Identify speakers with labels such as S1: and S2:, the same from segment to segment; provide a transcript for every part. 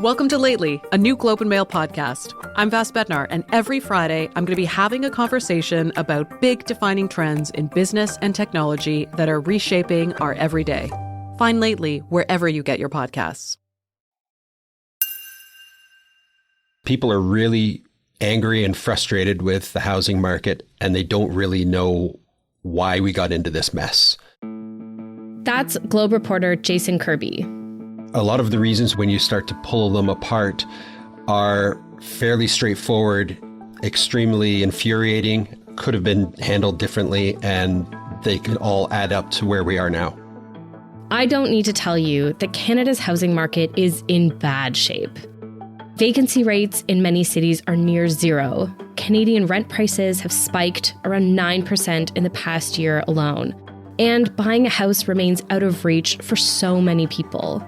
S1: Welcome to Lately, a new Globe and Mail podcast. I'm Vas Bednar, and every Friday, I'm going to be having a conversation about big defining trends in business and technology that are reshaping our everyday. Find Lately wherever you get your podcasts.
S2: People are really angry and frustrated with the housing market, and they don't really know why we got into this mess.
S3: That's Globe reporter Jason Kirby.
S2: A lot of the reasons when you start to pull them apart are fairly straightforward, extremely infuriating, could have been handled differently, and they can all add up to where we are now.
S3: I don't need to tell you that Canada's housing market is in bad shape. Vacancy rates in many cities are near zero. Canadian rent prices have spiked around 9% in the past year alone. And buying a house remains out of reach for so many people.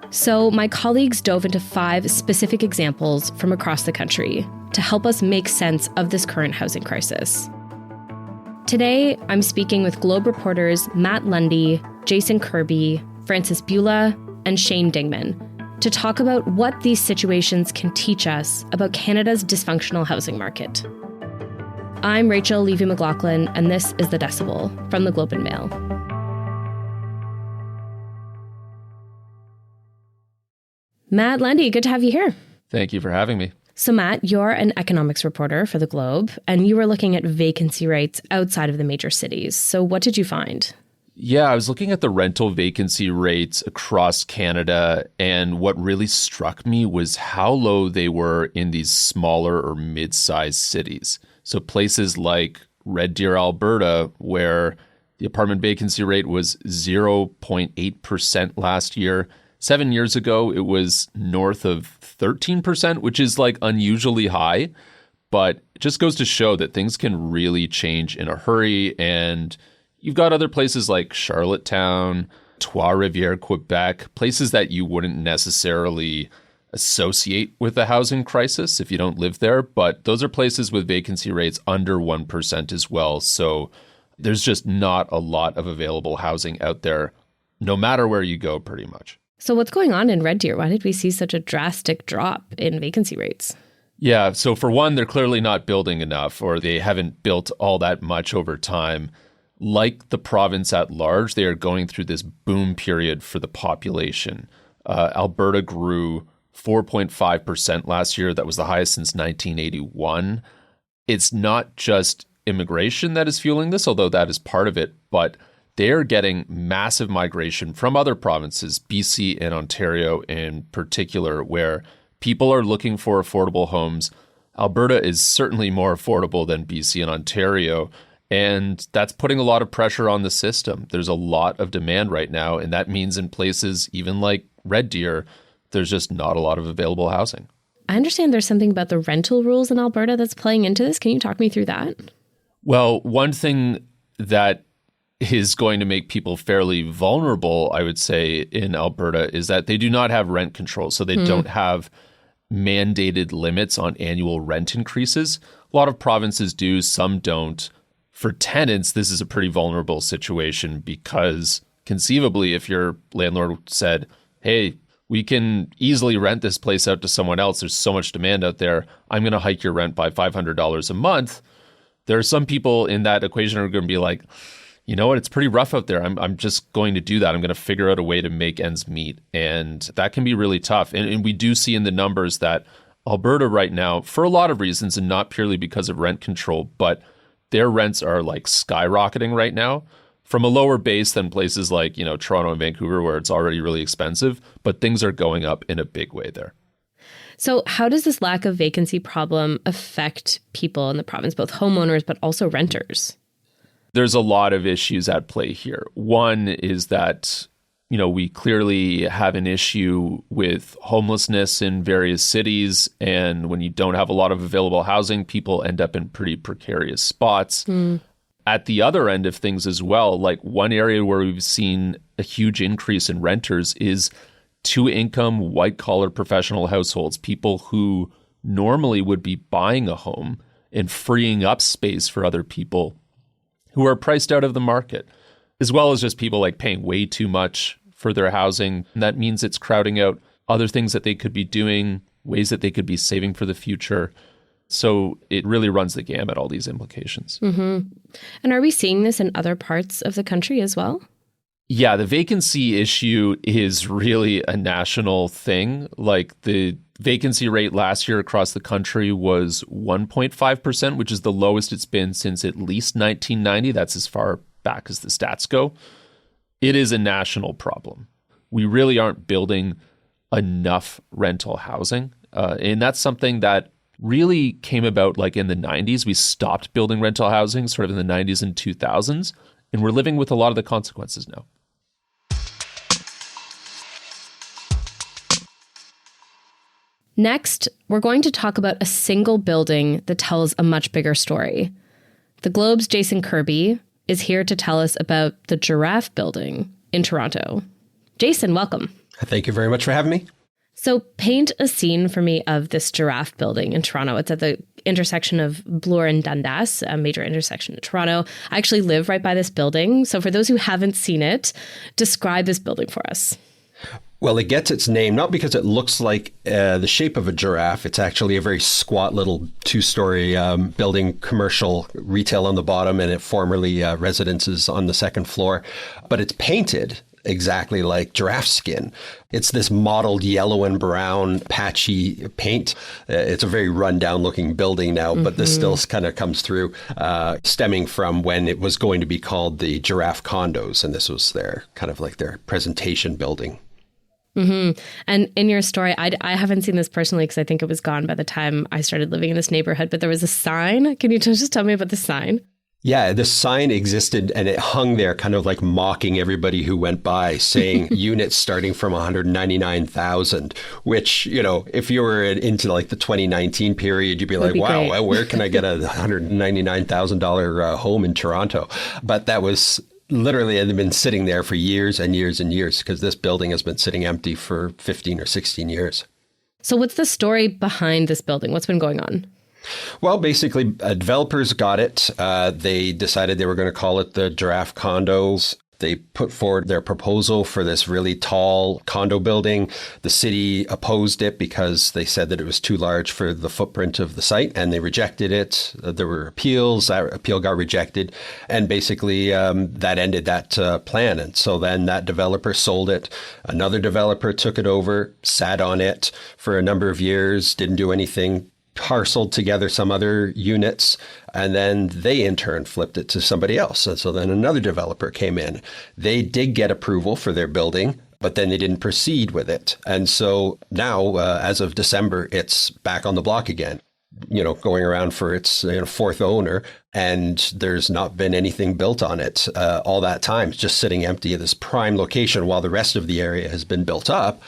S3: So my colleagues dove into 5 specific examples from across the country to help us make sense of this current housing crisis. Today, I'm speaking with Globe reporters Matt Lundy, Jason Kirby, Francis Bula, and Shane Dingman to talk about what these situations can teach us about Canada's dysfunctional housing market. I'm Rachel Levy-McLaughlin, and this is The Decibel from the Globe and Mail. Matt Lundy, good to have you here.
S4: Thank you for having me.
S3: So Matt, you're an economics reporter for the Globe, and you were looking at vacancy rates outside of the major cities. So what did you find?
S4: Yeah, I was looking at the rental vacancy rates across Canada, and what really struck me was how low they were in these smaller or mid-sized cities. So places like Red Deer, Alberta, where the apartment vacancy rate was 0.8% last year. 7 years ago, it was north of 13%, which is like unusually high, but it just goes to show that things can really change in a hurry. And you've got other places like Charlottetown, Trois-Rivières, Quebec, places that you wouldn't necessarily associate with the housing crisis if you don't live there. But those are places with vacancy rates under 1% as well. So there's just not a lot of available housing out there, no matter where you go, pretty much.
S3: So what's going on in Red Deer? Why did we see such a drastic drop in vacancy rates?
S4: Yeah, so for one, they're clearly not building enough, or they haven't built all that much over time. Like the province at large, they are going through this boom period for the population. Alberta grew 4.5% last year. That was the highest since 1981. It's not just immigration that is fueling this, although that is part of it, but they're getting massive migration from other provinces, BC and Ontario in particular, where people are looking for affordable homes. Alberta is certainly more affordable than BC and Ontario, and that's putting a lot of pressure on the system. There's a lot of demand right now, and that means in places even like Red Deer, there's just not a lot of available housing.
S3: I understand there's something about the rental rules in Alberta that's playing into this. Can you talk me through that?
S4: Well, one thing that is going to make people fairly vulnerable, I would say, in Alberta is that they do not have rent control. So they don't have mandated limits on annual rent increases. A lot of provinces do, some don't. For tenants, this is a pretty vulnerable situation because conceivably, if your landlord said, hey, we can easily rent this place out to someone else, there's so much demand out there, I'm going to hike your rent by $500 a month. There are some people in that equation who are going to be like, you know what, it's pretty rough out there. I'm just going to do that. I'm going to figure out a way to make ends meet. And that can be really tough. And we do see in the numbers that Alberta right now, for a lot of reasons, and not purely because of rent control, but their rents are like skyrocketing right now from a lower base than places like, Toronto and Vancouver, where it's already really expensive. But things are going up in a big way there.
S3: So how does this lack of vacancy problem affect people in the province, both homeowners, but also renters?
S4: There's a lot of issues at play here. One is that, we clearly have an issue with homelessness in various cities. And when you don't have a lot of available housing, people end up in pretty precarious spots. At the other end of things as well, like one area where we've seen a huge increase in renters is 2-income, white-collar professional households, people who normally would be buying a home and freeing up space for other people who are priced out of the market, as well as just people like paying way too much for their housing. And that means it's crowding out other things that they could be doing, ways that they could be saving for the future. So it really runs the gamut, all these implications.
S3: Mm-hmm. And are we seeing this in other parts of the country as well?
S4: Yeah, the vacancy issue is really a national thing. Like the vacancy rate last year across the country was 1.5%, which is the lowest it's been since at least 1990. That's as far back as the stats go. It is a national problem. We really aren't building enough rental housing. And that's something that really came about like in the 90s. We stopped building rental housing sort of in the 90s and 2000s, and we're living with a lot of the consequences now.
S3: Next, we're going to talk about a single building that tells a much bigger story. The Globe's Jason Kirby is here to tell us about the Giraffe Building in Toronto. Jason, welcome.
S2: Thank you very much for having me.
S3: So paint a scene for me of this Giraffe Building in Toronto. It's at the intersection of Bloor and Dundas, a major intersection in Toronto. I actually live right by this building. So for those who haven't seen it, describe this building for us.
S2: Well, it gets its name not because it looks like the shape of a giraffe. It's actually a very squat little two-story building, commercial retail on the bottom, and it formerly residences on the second floor. But it's painted exactly like giraffe skin. It's this mottled yellow and brown patchy paint. It's a very run-down looking building now, but this still kind of comes through, stemming from when it was going to be called the Giraffe Condos, and this was their kind of like their presentation building.
S3: Mm-hmm. And in your story, I haven't seen this personally because I think it was gone by the time I started living in this neighborhood, but there was a sign. Can you just tell me about the sign?
S2: Yeah, the sign existed and it hung there kind of like mocking everybody who went by, saying units starting from 199,000, which, you know, if you were into like the 2019 period, you'd be like, wow, well, where can I get a $199,000 home in Toronto? But that was literally had been sitting there for years and years and years because this building has been sitting empty for 15 or 16 years.
S3: So what's the story behind this building? What's been going on?
S2: Well, basically, developers got it. They decided they were going to call it the Giraffe Condos. They put forward their proposal for this really tall condo building. The city opposed it because they said that it was too large for the footprint of the site, and they rejected it. There were appeals. That appeal got rejected. And basically, that ended that plan. And so then that developer sold it. Another developer took it over, sat on it for a number of years, didn't do anything, parceled together some other units, and then they in turn flipped it to somebody else. And so then another developer came in. They did get approval for their building, but then they didn't proceed with it. And so now, as of December, it's back on the block again, you know, going around for its fourth owner. And there's not been anything built on it all that time. It's just sitting empty at this prime location while the rest of the area has been built up.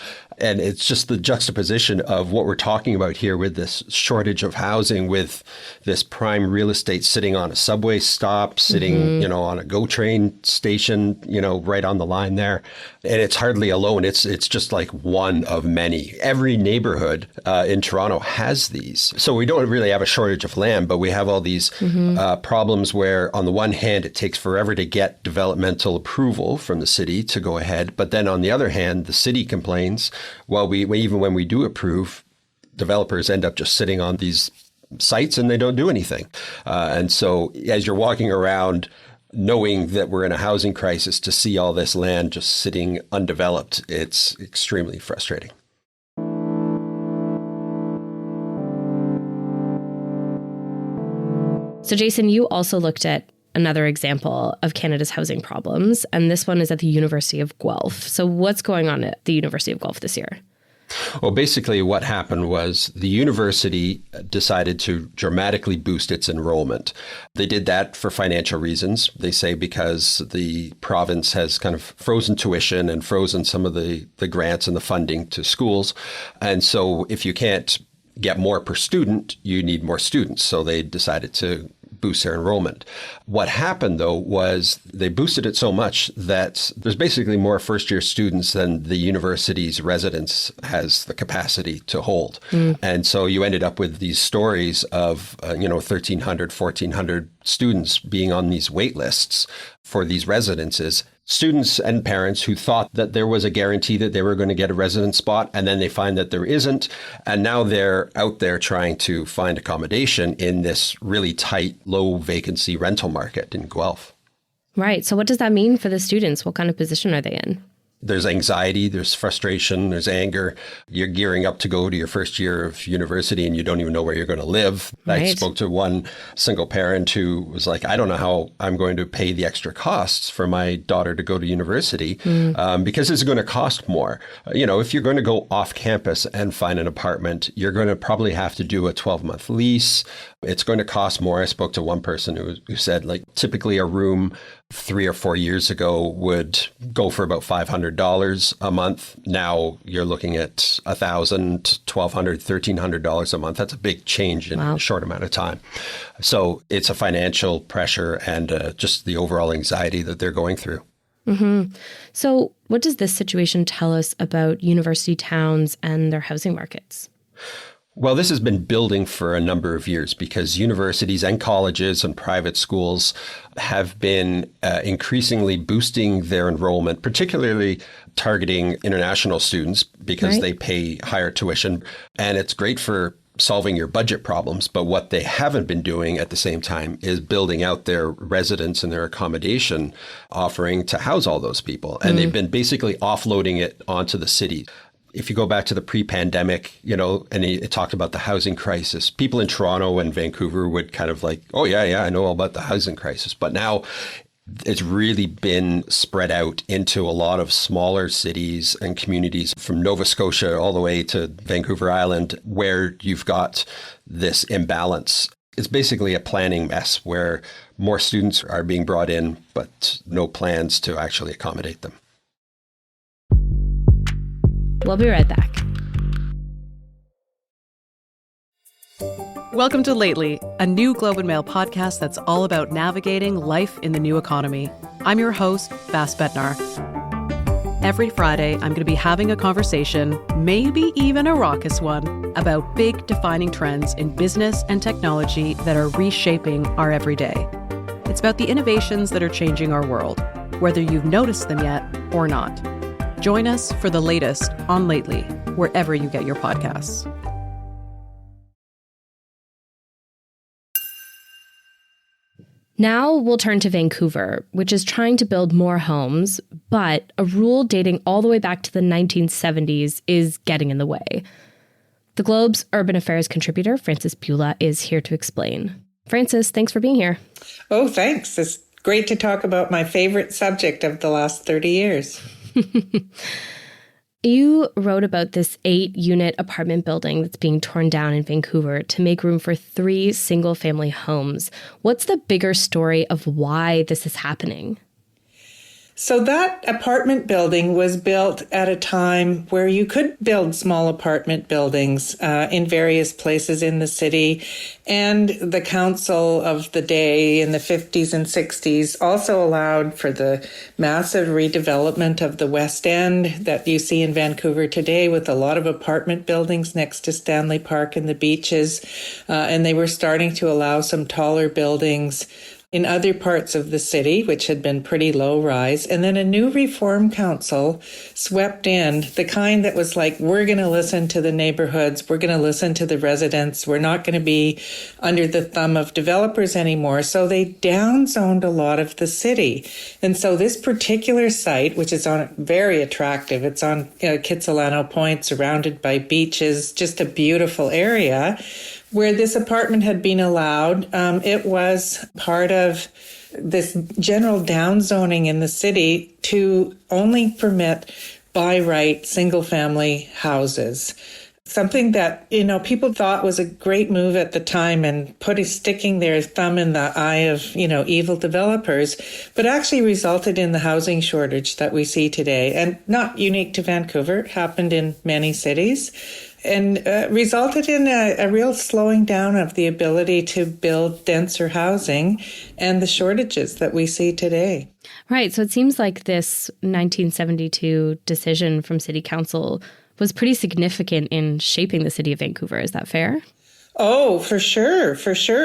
S2: And it's just the juxtaposition of what we're talking about here with this shortage of housing, with this prime real estate sitting on a subway stop, sitting, on a GO train station, right on the line there. And it's hardly alone. It's just like one of many. Every neighborhood in Toronto has these. So we don't really have a shortage of land, but we have all these problems where on the one hand, it takes forever to get developmental approval from the city to go ahead. But then on the other hand, the city complains, well, even when we do approve, developers end up just sitting on these sites and they don't do anything. And so as you're walking around knowing that we're in a housing crisis, to see all this land just sitting undeveloped, it's extremely frustrating.
S3: So, Jason, you also looked at another example of Canada's housing problems, and this one is at the University of Guelph. So what's going on at the University of Guelph this year?
S2: Well, basically what happened was the university decided to dramatically boost its enrollment. They did that for financial reasons. They say because the province has kind of frozen tuition and frozen some of the grants and the funding to schools. And so if you can't get more per student, you need more students. So they decided to boost their enrollment. What happened, though, was they boosted it so much that there's basically more first-year students than the university's residence has the capacity to hold. And so you ended up with these stories of, 1,300, 1,400 students being on these wait lists for these residences. students and parents who thought that there was a guarantee that they were going to get a residence spot, and then they find that there isn't. And now they're out there trying to find accommodation in this really tight, low vacancy rental market in Guelph.
S3: Right. So what does that mean for the students? What kind of position are they in?
S2: There's anxiety, there's frustration, there's anger. You're gearing up to go to your first year of university and you don't even know where you're going to live.
S3: Right.
S2: I spoke to one single parent who was like, I don't know how I'm going to pay the extra costs for my daughter to go to university because it's going to cost more. If you're going to go off campus and find an apartment, you're going to probably have to do a 12-month lease. It's going to cost more. I spoke to one person who said, like, typically a room 3 or 4 years ago would go for about $500 a month. Now you're looking at $1,000, $1,200, $1,300 a month. That's a big change in a short amount of time. So it's a financial pressure and just the overall anxiety that they're going through.
S3: Mm-hmm. So what does this situation tell us about university towns and their housing markets?
S2: Well, this has been building for a number of years because universities and colleges and private schools have been increasingly boosting their enrollment, particularly targeting international students because they pay higher tuition. And it's great for solving your budget problems. But what they haven't been doing at the same time is building out their residence and their accommodation offering to house all those people. And they've been basically offloading it onto the city. If you go back to the pre-pandemic, and it talked about the housing crisis, people in Toronto and Vancouver would kind of like, oh, yeah, I know all about the housing crisis. But now it's really been spread out into a lot of smaller cities and communities from Nova Scotia all the way to Vancouver Island, where you've got this imbalance. It's basically a planning mess where more students are being brought in, but no plans to actually accommodate them.
S3: We'll be right back.
S1: Welcome to Lately, a new Globe and Mail podcast that's all about navigating life in the new economy. I'm your host, Vass Bednar. Every Friday, I'm going to be having a conversation, maybe even a raucous one, about big defining trends in business and technology that are reshaping our everyday. It's about the innovations that are changing our world, whether you've noticed them yet or not. Join us for the latest on Lately, wherever you get your podcasts.
S3: Now we'll turn to Vancouver, which is trying to build more homes, but a rule dating all the way back to the 1970s is getting in the way. The Globe's urban affairs contributor, Frances Bula, is here to explain. Frances, thanks for being here.
S5: Oh, thanks. It's great to talk about my favorite subject of the last 30 years.
S3: You wrote about this 8-unit apartment building that's being torn down in Vancouver to make room for 3 single-family homes. What's the bigger story of why this is happening?
S5: So that apartment building was built at a time where you could build small apartment buildings in various places in the city. And the council of the day in the 50s and 60s also allowed for the massive redevelopment of the West End that you see in Vancouver today, with a lot of apartment buildings next to Stanley Park and the beaches. And they were starting to allow some taller buildings in other parts of the city, which had been pretty low rise. And then a new reform council swept in, the kind that was like, we're going to listen to the neighborhoods, we're going to listen to the residents, we're not going to be under the thumb of developers anymore. So they downzoned a lot of the city. And so this particular site, which is very attractive, it's on Kitsilano Point, surrounded by beaches, just a beautiful area. Where this apartment had been allowed, it was part of this general downzoning in the city to only permit by right single-family houses. Something that, people thought was a great move at the time and sticking their thumb in the eye of, evil developers, but actually resulted in the housing shortage that we see today. And not unique to Vancouver, it happened in many cities. And resulted in a real slowing down of the ability to build denser housing and the shortages that we see today.
S3: Right. So it seems like this 1972 decision from City Council was pretty significant in shaping the city of Vancouver. Is that fair?
S5: Oh, for sure,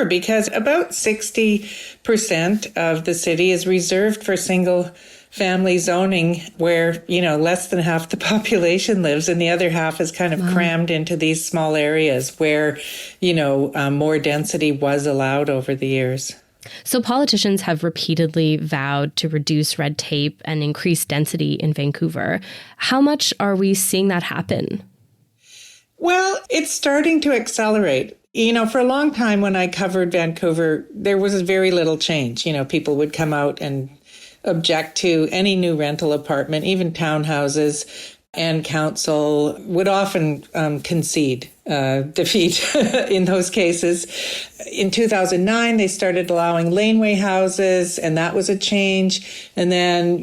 S5: because about 60% of the city is reserved for single family zoning where, less than half the population lives and the other half is kind of crammed into these small areas where, more density was allowed over the years.
S3: So politicians have repeatedly vowed to reduce red tape and increase density in Vancouver. How much are we seeing that happen?
S5: Well, it's starting to accelerate. For a long time when I covered Vancouver, there was very little change. People would come out and object to any new rental apartment, even townhouses, and council would often concede defeat in those cases. In 2009, they started allowing laneway houses, and that was a change. And then,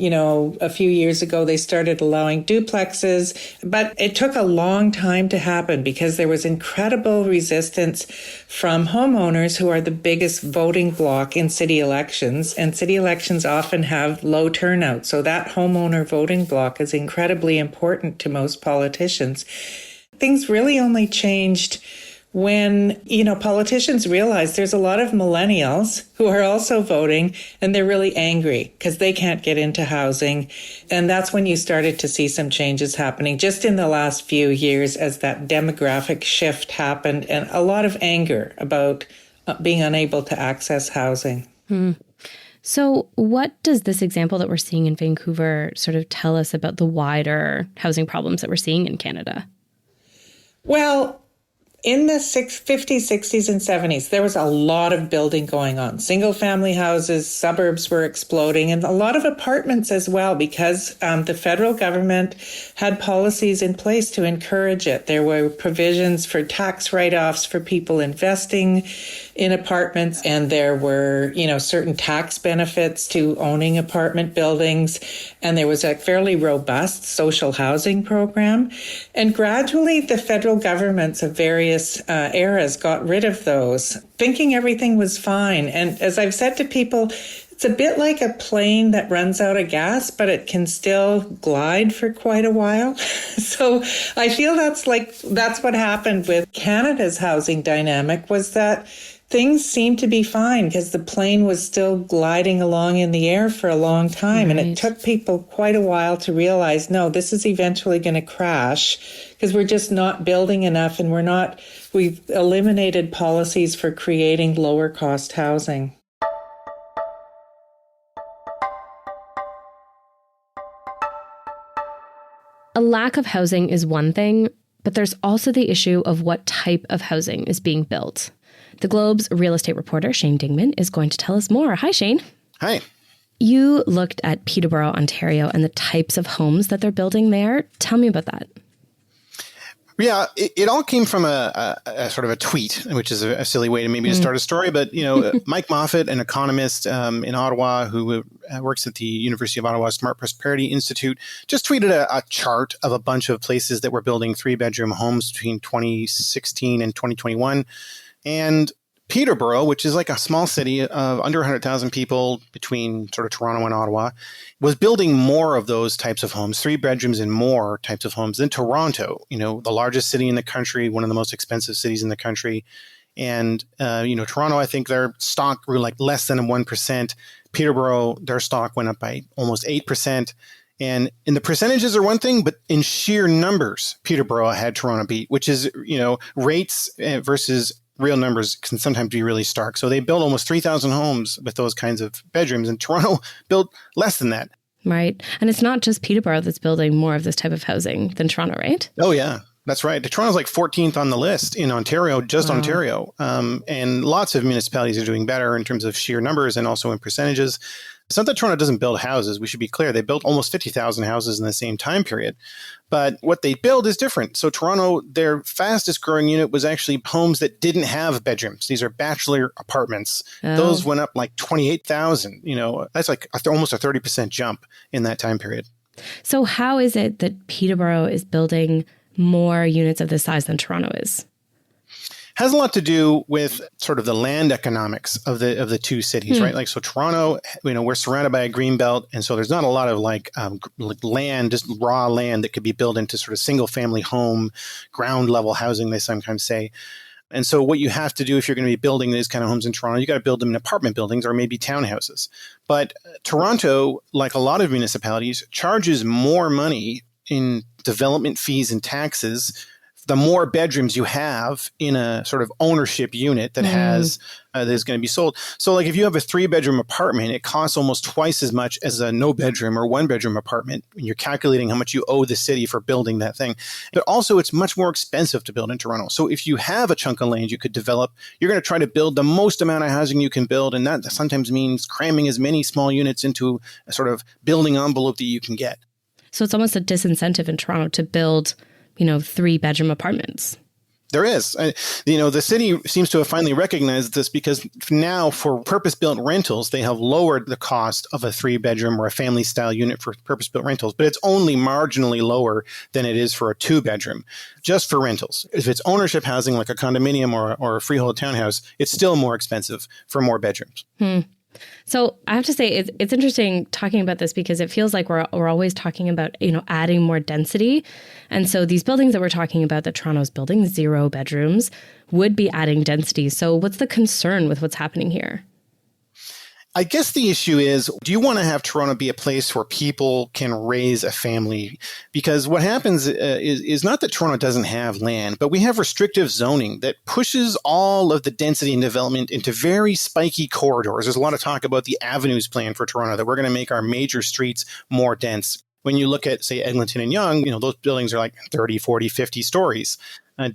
S5: a few years ago, they started allowing duplexes. But it took a long time to happen because there was incredible resistance from homeowners who are the biggest voting bloc in city elections. And city elections often have low turnout. So that homeowner voting bloc is incredibly important to most politicians. Things really only changed when, politicians realized there's a lot of millennials who are also voting and they're really angry because they can't get into housing. And that's when you started to see some changes happening just in the last few years as that demographic shift happened and a lot of anger about being unable to access housing.
S3: So what does this example that we're seeing in Vancouver sort of tell us about the wider housing problems that we're seeing in Canada?
S5: Well, in the 50s, 60s, and 70s, there was a lot of building going on. Single family houses, suburbs were exploding, and a lot of apartments as well, because the federal government had policies in place to encourage it. There were provisions for tax write-offs for people investing in apartments, and there were, certain tax benefits to owning apartment buildings, and there was a fairly robust social housing program. And gradually, the federal governments of various eras got rid of those, thinking everything was fine. And as I've said to people, it's a bit like a plane that runs out of gas, but it can still glide for quite a while. So I feel that's what happened with Canada's housing dynamic, was that things seemed to be fine because the plane was still gliding along in the air for a long time. Right. And it took people quite a while to realize, no, this is eventually going to crash because we're just not building enough and we've eliminated policies for creating lower cost housing.
S3: A lack of housing is one thing, but there's also the issue of what type of housing is being built. The Globe's real estate reporter, Shane Dingman, is going to tell us more. Hi, Shane.
S6: Hi.
S3: You looked at Peterborough, Ontario, and the types of homes that they're building there. Tell me about that.
S6: Yeah, it all came from a sort of a tweet, which is a silly way to maybe to start a story. But, Mike Moffat, an economist in Ottawa who works at the University of Ottawa Smart Prosperity Institute, just tweeted a chart of a bunch of places that were building 3-bedroom homes between 2016 and 2021. And Peterborough, which is like a small city of under 100,000 people between sort of Toronto and Ottawa, was building more of those types of homes, 3 bedrooms and more types of homes than Toronto, the largest city in the country, one of the most expensive cities in the country. And, Toronto, I think their stock grew like less than 1%. Peterborough, their stock went up by almost 8%. And in the percentages are one thing, but in sheer numbers, Peterborough had Toronto beat, which is, rates versus real numbers can sometimes be really stark. So they built almost 3,000 homes with those kinds of bedrooms, and Toronto built less than that. Right. And it's not just Peterborough that's building more of this type of housing than Toronto, right? Oh, yeah. That's right. Toronto's like 14th on the list in Ontario, just Ontario. And lots of municipalities are doing better in terms of sheer numbers and also in percentages. It's not that Toronto doesn't build houses. We should be clear. They built almost 50,000 houses in the same time period. But what they build is different. So Toronto, their fastest growing unit was actually homes that didn't have bedrooms. These are bachelor apartments. Oh. Those went up like 28,000. That's like almost a 30% jump in that time period. So how is it that Peterborough is building more units of this size than Toronto is? Has a lot to do with sort of the land economics of the two cities, right? Like, so Toronto, we're surrounded by a green belt, and so there's not a lot of like land, just raw land that could be built into sort of single family home, ground level housing, they sometimes say. And so what you have to do if you're going to be building these kind of homes in Toronto, you got to build them in apartment buildings or maybe townhouses. But Toronto, like a lot of municipalities, charges more money in development fees and taxes the more bedrooms you have in a sort of ownership unit that has that is going to be sold. So like if you have a 3-bedroom apartment, it costs almost twice as much as a no bedroom or 1-bedroom apartment when you're calculating how much you owe the city for building that thing. But also it's much more expensive to build in Toronto. So if you have a chunk of land you could develop, you're going to try to build the most amount of housing you can build. And that sometimes means cramming as many small units into a sort of building envelope that you can get.
S3: So it's almost a disincentive in Toronto to build 3-bedroom apartments.
S6: There is. The city seems to have finally recognized this because now for purpose-built rentals, they have lowered the cost of a 3-bedroom or a family-style unit for purpose-built rentals, but it's only marginally lower than it is for a 2-bedroom, just for rentals. If it's ownership housing like a condominium or a freehold townhouse, it's still more expensive for more bedrooms.
S3: So I have to say it's interesting talking about this because it feels like we're always talking about, adding more density. And so these buildings that we're talking about that Toronto's building, 0 bedrooms, would be adding density. So what's the concern with what's happening here?
S6: I guess the issue is, do you want to have Toronto be a place where people can raise a family? Because what happens is not that Toronto doesn't have land, but we have restrictive zoning that pushes all of the density and development into very spiky corridors. There's a lot of talk about the avenues plan for Toronto, that we're going to make our major streets more dense. When you look at, say, Eglinton and Yonge, those buildings are like 30, 40, 50 stories.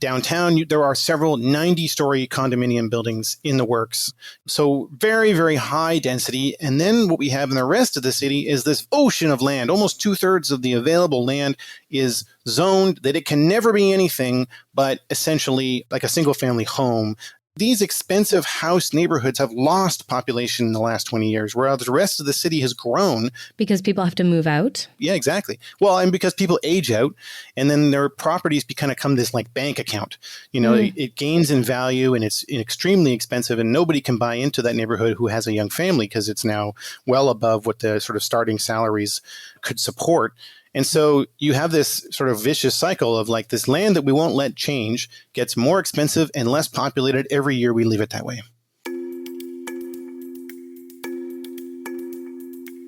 S6: Downtown, there are several 90-story condominium buildings in the works. So very, very high density. And then what we have in the rest of the city is this ocean of land. Almost 2/3 of the available land is zoned that it can never be anything but essentially like a single-family home. These expensive house neighborhoods have lost population in the last 20 years, whereas the rest of the city has grown.
S3: Because people have to move out?
S6: Yeah, exactly. Well, and because people age out, and then their properties become this like bank account. It gains in value, and it's extremely expensive, and nobody can buy into that neighborhood who has a young family because it's now well above what the sort of starting salaries could support. And so you have this sort of vicious cycle of like this land that we won't let change gets more expensive and less populated every year we leave it that way.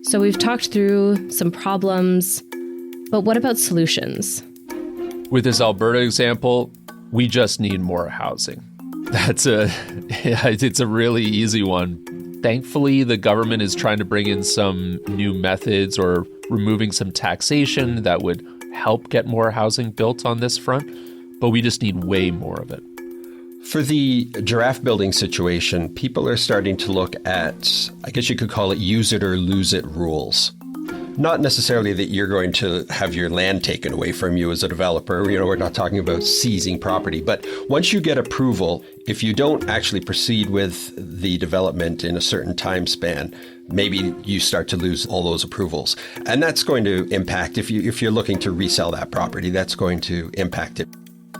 S3: So we've talked through some problems, but what about solutions?
S4: With this Alberta example, we just need more housing. It's a really easy one. Thankfully, the government is trying to bring in some new methods or removing some taxation that would help get more housing built on this front, but we just need way more of it.
S2: For the Giraffe Building situation, people are starting to look at, I guess you could call it use it or lose it rules. Not necessarily that you're going to have your land taken away from you as a developer. We're not talking about seizing property. But once you get approval, if you don't actually proceed with the development in a certain time span, maybe you start to lose all those approvals. And that's going to impact, if you're looking to resell that property, that's going to impact it.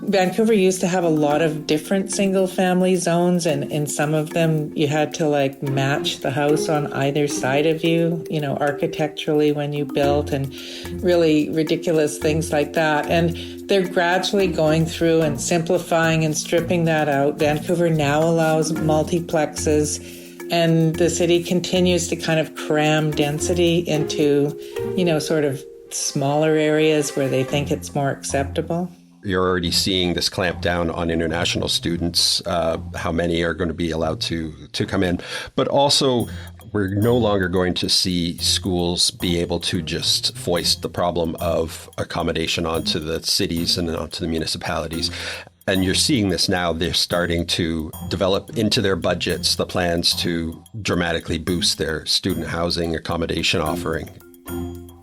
S5: Vancouver used to have a lot of different single-family zones, and in some of them you had to match the house on either side of you, architecturally when you built, and really ridiculous things like that. And they're gradually going through and simplifying and stripping that out. Vancouver now allows multiplexes, and the city continues to kind of cram density into, sort of smaller areas where they think it's more acceptable.
S2: You're already seeing this clamp down on international students, how many are going to be allowed to come in. But also, we're no longer going to see schools be able to just foist the problem of accommodation onto the cities and onto the municipalities. And you're seeing this now. They're starting to develop into their budgets the plans to dramatically boost their student housing accommodation offering.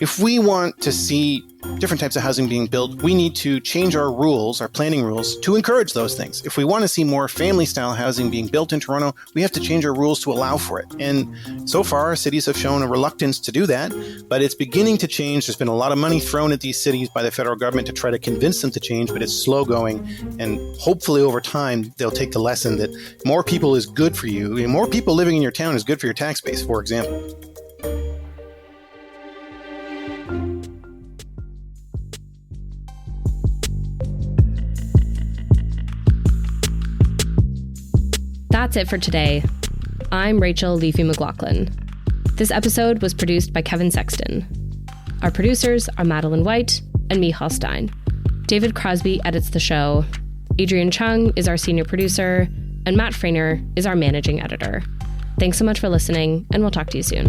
S6: If we want to see different types of housing being built, we need to change our rules, our planning rules, to encourage those things. If we want to see more family-style housing being built in Toronto, we have to change our rules to allow for it. And so far, cities have shown a reluctance to do that, but it's beginning to change. There's been a lot of money thrown at these cities by the federal government to try to convince them to change, but it's slow going. And hopefully over time, they'll take the lesson that more people is good for you. And more people living in your town is good for your tax base, for example.
S3: That's it for today. I'm Rachel Leafy-McLaughlin. This episode was produced by Kevin Sexton. Our producers are Madeline White and Michal Stein. David Crosby edits the show. Adrian Chung is our senior producer, and Matt Frainer is our managing editor. Thanks so much for listening, and we'll talk to you soon.